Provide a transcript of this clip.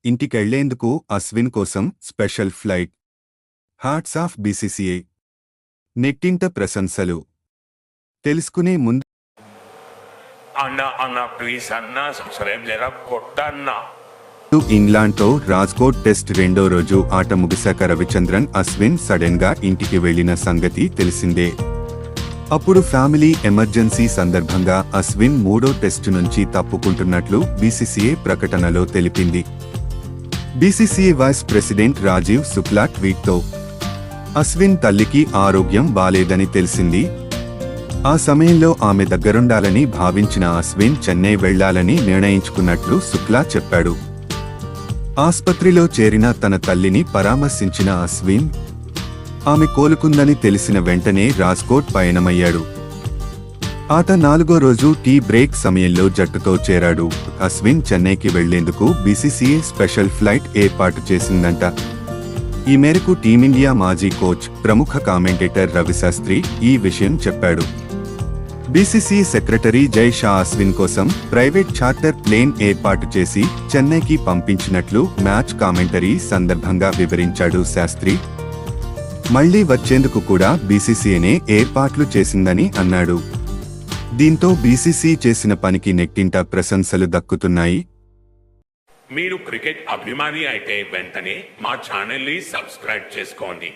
ఇంటికెళ్లేందుకు అశ్విన్ కోసం special flight. Hats off BCCI. నెట్టింట ప్రశంసలు. తెలుసుకునే ముందు అన్న ప్లీజ్ అన్న సబ్స్క్రైబ్ చేయరా కొట్టన్నా. ఇంగ్లాండ్తో రాజ్కోట్ టెస్ట్ రెండో రోజు ఆట ముగిశాక రవిచంద్రన్ అశ్విన్ సడన్ గా ఇంటికి వెళ్లిన సంగతి తెలిసిందే. అప్పుడు ఫ్యామిలీ ఎమర్జెన్సీ సందర్భంగా అశ్విన్ మూడో టెస్టు నుంచి తప్పుకుంటున్నట్లు బీసీసీఐ ప్రకటనలో తెలిపింది. BCCI vice president Rajiv Shukla ట్వీట్తో అశ్విన్ తల్లికి ఆరోగ్యం బాలేదని తెలిసింది. ఆ సమయంలో ఆమె దగ్గరుండాలని భావించిన అశ్విన్ చెన్నై వెళ్లాలని నిర్ణయించుకున్నట్లు శుక్లా చెప్పాడు. ఆస్పత్రిలో చేరిన తన తల్లిని పరామర్శించిన అశ్విన్ ఆమె కోలుకుందని తెలిసిన వెంటనే రాజ్కోట్ పయనమయ్యాడు. ఆట 4వ రోజు టీ బ్రేక్ సమయంలో జట్టుతో చేరాడు. అశ్విన్ చెన్నైకి వెళ్లేందుకు బీసీసీఐ స్పెషల్ ఫ్లైట్ ఏర్పాటు చేసిందంట. ఈ మేరకు టీమిండియా మాజీ కోచ్, ప్రముఖ కామెంటేటర్ రవిశాస్త్రి ఈ విషయం చెప్పాడు. బీసీసీఐ సెక్రటరీ జై షా అశ్విన్ కోసం ప్రైవేట్ చార్టర్ ప్లేన్ ఏర్పాటు చేసి చెన్నైకి పంపించినట్లు మ్యాచ్ కామెంటరీ సందర్భంగా వివరించాడు శాస్త్రి. మళ్లీ వచ్చేందుకు కూడా బీసీసీఐనే ఏర్పాట్లు చేసిందని అన్నాడు. దీంతో బీసీసీ చేసిన పనికి నెట్టింట ప్రశంసలు దక్కుతున్నాయి. మీరు క్రికెట్ అభిమాని అయితే వెంటనే మా ఛానల్ ని సబ్స్క్రైబ్ చేసుకోండి.